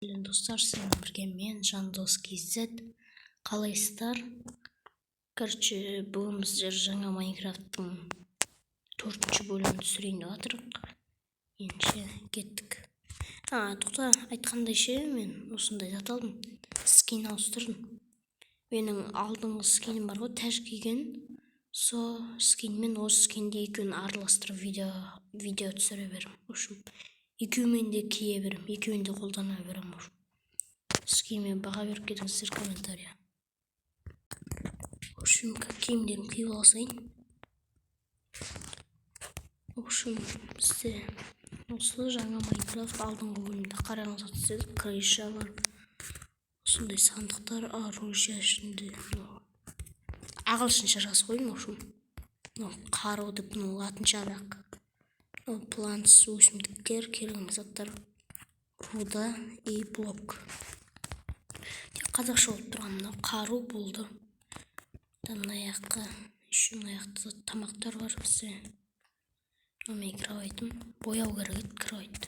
Достар, сіздермен бірге мен Жандос KZ. Қалайсыздар? Короче, бүгін біздер жаңа Майнкрафттың 4-ші бөлімін түсірейін деп жатырмық. Енді кеттік. Тоқта, айтқандай ше, мен осындай зат алдым. Скин ауыстырдым. Менің алдыңғы скинім бар ғой, тәж киген. Со скинмен осы скинді екеуін араластырып видео түсіре берем. В общем, екеуімен де кие берем, екеуін де қолдана берем. Скинмен баға беріп кетіңіздер комментария. В общем, киімдерін киіп алсайын. В общем, бізде осы жаңа Майнкрафт алдыңғы бөлімде қараңыз атсызды, крыша бар. Осындай сандықтар, оружие ішінде. Ағылшынша жаз қойдым, в общем. Қару деп, латынша арақ. Плантс, өсімдіктер, керемет заттар, руда и блок. Қазақша болып тұрған қару болды. Мына жаққа, еще мына жақта тамақтар бар бізде. Мен кіріп бояу керек еді, кіріп.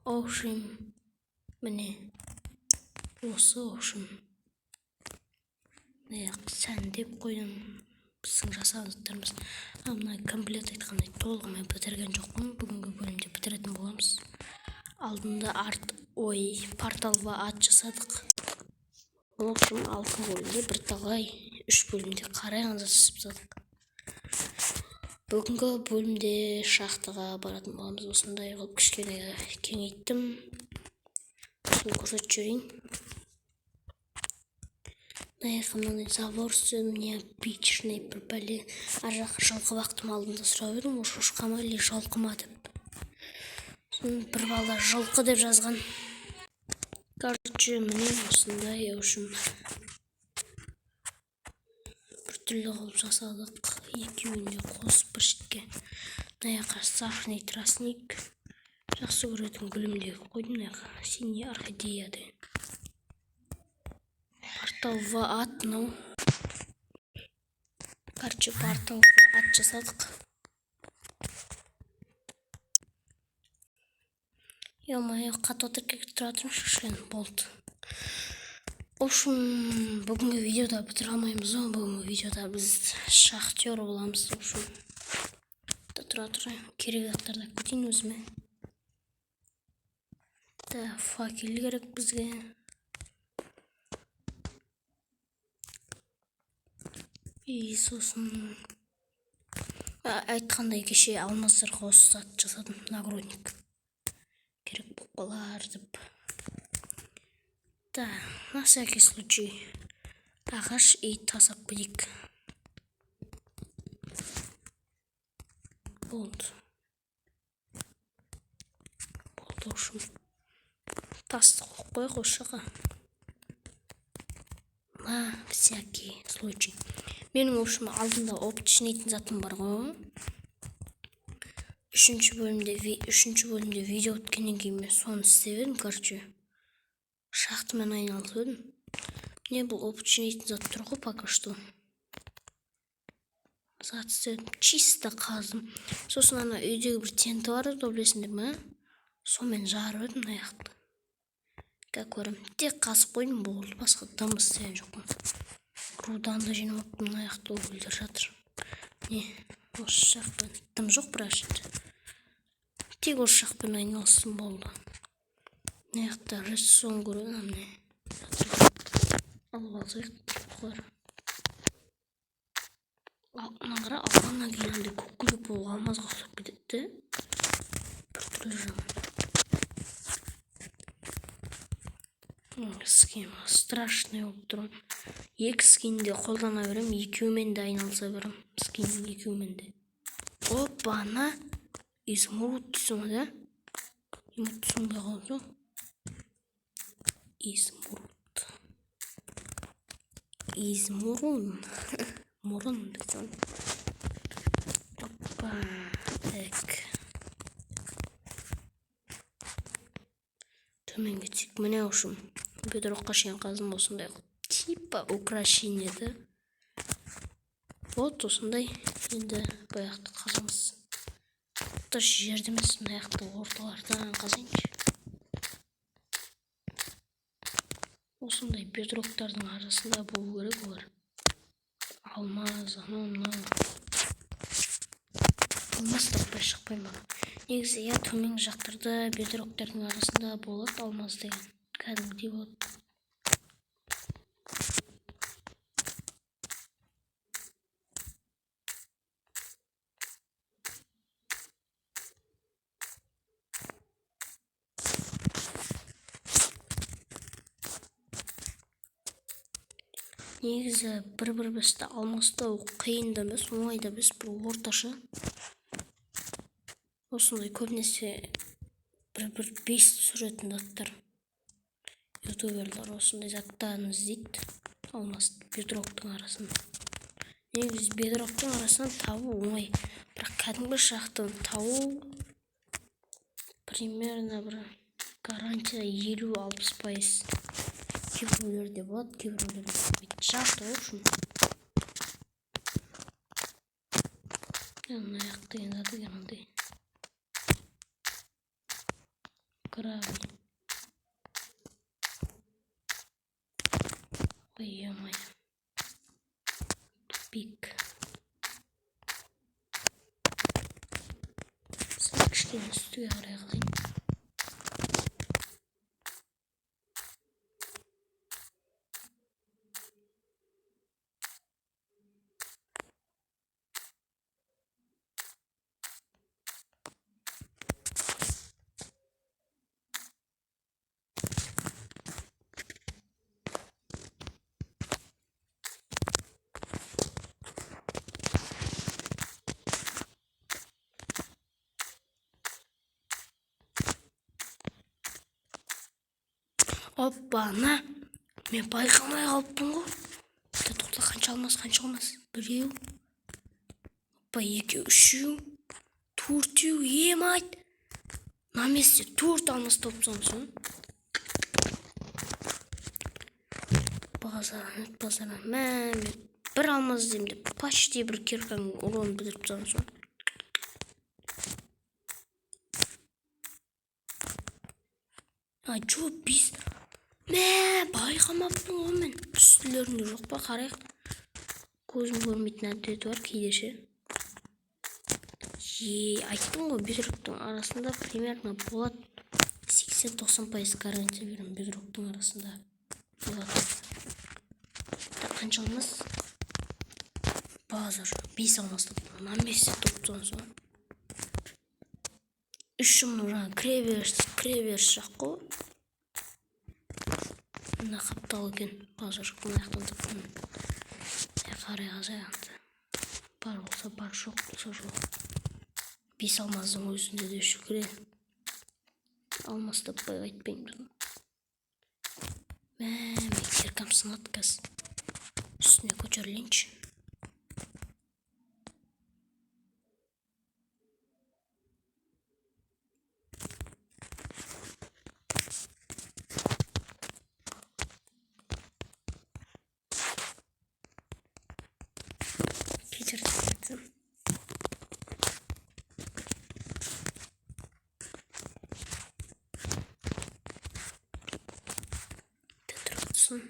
В общем, міне осы, в общем, сәндеп қойдым. Біздің жасаған заттарымыз. Мына комплект айтқандай толығымен бітірген жоқпын. Бүгінгі бөлімде бітіретін боламыз. Алдында порталға ат жасадық. В общем, алтын бөлімде бірталай 3 бөлімде қарайған жасап тастадық. Бүгінгі бөлімде шахтаға баратын боламыз. Осындай қылып кішкене кеңейттім. Осыны көрсетіп жіберейін. Мынандай забор үстін, пичный бір бәле. Ар жаққа жылқы бақтым, алдында сұрап едім, шошқа ма или жылқы ма деп. Бір бала жылқы деп жазған. Короче, міне осындай, в общем, бір түрлі қылып жасадық. Екеуіне қосып бір шетке. Мына жаққа сахарный тростник. Жақсы көретін гүлімдегі қойдым. Синий орхидея деген. Портал в ат, Короче, портал в ат жасадық. Ё-моё, қатты отырып тұратырым шышлен болды. В общем, бүгінгі видеода бітіре алмаймыз. Бүгінгі видеода біз шахтер боламыз. В общем, тұратыр, керек заттарды көтейін өзіме. Факел керек бізге. И сосын айтқандай кеше алмаздарға осы зат жасадым, нагрудник. Керек болып қалар деп. На всякий случай ағаш и тас алып кетейік. Болды, в общем, тасты қойып қойық осы жаққа. На всякий случай. Менің, в общем, алдында опытшынайтын затым бар ғой. 3-ші бөлімде видео өткеннен кейін мен соны істеп едім, короче. Шахтамен айналысып едім. Міне бұл опытшынайтын зат тұр ғой, пока что. Зат істедім, чисто қаздым. Сосын ана үйдегі бір тенті бар еді, білесіңдер ме? Сонымен жарып едім, мына жақты. Как көрем, тек қасып қойдым, болды, басқа дым істеген жоқпын. Руданды жинап, мына жақта өгілдер жатыр. Не, осы жақпен дым жоқ бірақ жерде. Тек осы жақпен айналыстым, болды. Мына жақта редстоун көреді, міне. Алып алсайық, қойыр. Мына қара, алғаннан кейін көк болуға алмазға ұқсап кетеді. Бір түрлі жаман. Скин страшный болып тұрым. Екі скинді қолдана берем, екеуімен де айналыса берем. Скин екеуімен де. Опа, ана изумруд түсің, да? Емут түсің бе қалды? Измурун. Мұрын десің. Опа, так. Төмен кетсек, міне ұшым. Бедроққа шейін қазым осындай типа украшение, да? Вот осындай. Енді баяқты қазымыз. Дұрыс жерді емес, мына жақты орталардан қазайыншы. Осындай бедроктардың арасында болу керек олар. Алмаз, анау алмаз таппай шықпай ма? Негізі я төменгі жақтарда бедроктардың арасында болады алмаз деген. Кәдімгідей болады. Негізі бір бісті алмастау қиын да емес, оңай да емес, бір орташа. Осындай көбінесе бір бес түсіретін заттар. Ютуберлар осындай заттарын іздейді. Алмаз бедроктың арасында. Негізі бедроктың арасынан табу оңай. Бірақ кәдімгі шахтаны табу примерно бір гарантия 50-60%. Кейбіреулерде болады, кейбіреулерде болмайды. Шахта в общем. Мына аяқ деген заты қандай. Гравий. Ой, ё-моё. Тупик. Сәл кішкене үстіге қарай қалайын. Оппана, мен байқамай қалыппын ғой. Тоқта, қанша алмас. Біреу, оппа, екеу, үшеу, төртеу, айт. На месте төрт алмас топсам соң. Базаран, мен бір алмаз деймін деп, почти бір кирканың урон білдіріп тапсам соң. Жо, біз байқамаппын ғой мен. Үстілерінде жоқ па, қарайық. Көзім көрмейтін әдеті бар кейдеше. Айттым ғой, бедроктың арасында примерно болады 80-90% гарантия берем. Бедроктың арасында болады. Қанша алмас? Базар 5 алмас топтым. На месте топтан соң. 3 жұмын кіреберіс жақ қой. Мына қаптал екен. Базар мына жақтан топтым. Қарай қазағанды. Бар болса бар, жоқ болса жоқ. 5 алмаздың өзінде де шүкірі. Алмас таппай айтпаймын. Мен киркам сынады қазір. Үстіне көтерілейінші. Кетірдім. Тұрсын.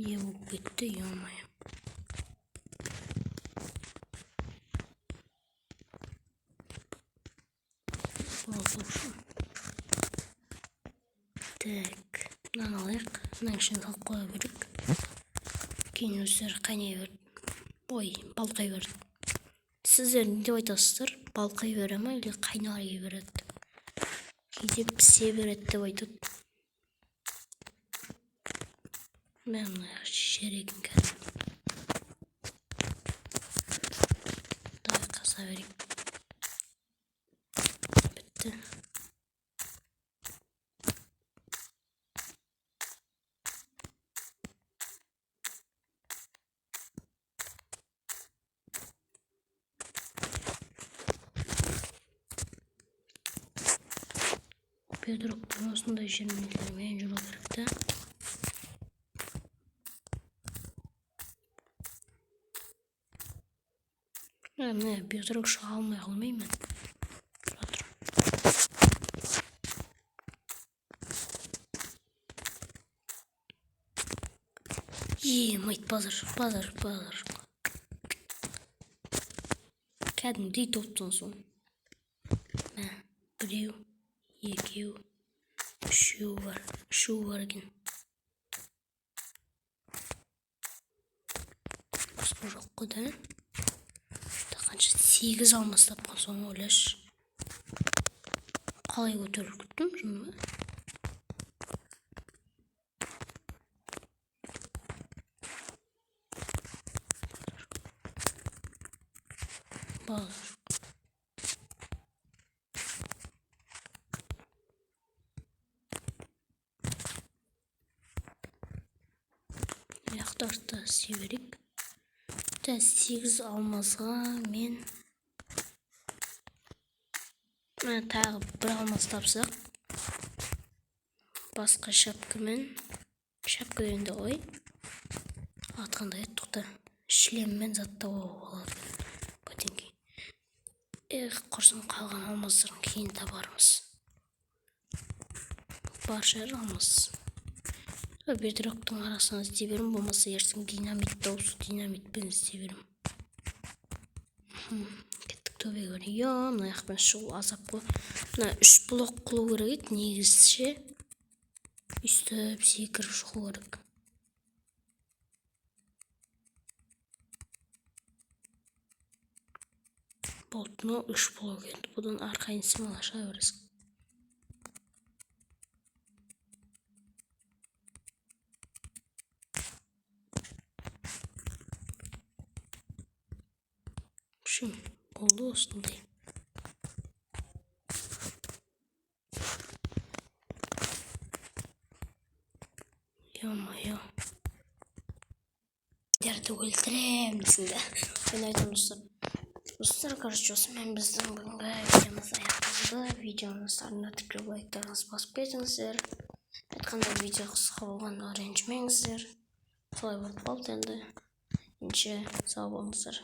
Не болып кетті, ё-моё. Так, мынаны алайық. Мынаның ішіне салып қоя берейік. Кейін өздері қайнай берді. Ой, балқай берді. Сіздер не деп айтасыздар? Балқай бере ма, или қайнай береді? Кейде пісе береді деп айтады. Мен мына жерегін кәдім. Давай қаза берейік. Бітті. bedroktun osындай жерменен жүру керек та. Міне bedrock шыға алмай қалмаймын. Майт базар. Кәдімгідей топтың соң. Біреу, екеу, үшеу бар екен. Басқа жоқ қой да. Қанша 8 алмас тапқан соң ойлашы. Қалай көтеріліп кеттім жұмы? Базар. Аяқтарды себерек. 8 алмасға мен тағы бір алмас тапсақ, басқа шапкамен, шапка дегенде ғой, атқандай тоқта шлеммен заттауға болады. Бәтеңке. Құрсын қалған алмастарын кейін табармыз. Бар жер алмас. Bedroктың арасына іздей берім, болмаса ертең динамит даусы динамитпен іздей берім. Кеттік төбе көрі. Мына яқпен шығу азап қой. Мына 3 блок қылу керек, негізше үстіп секіріп шығу керек. Болды, 3 блок енді. Бұдан арқайын сымалаша бересің. Oldu osындай. Ё-моё. Дерді өлтірем десінде. Мен айтам достар, короче, осымен біздің бүгінгі видеомыз аяқталды. Видеомыздың тікелей лайктарыңыз басып кетіңіздер. Айтқандай видео қысқа болғанына ренжімеңіздер. Солай болып қалды енді. Сау болыңыздар.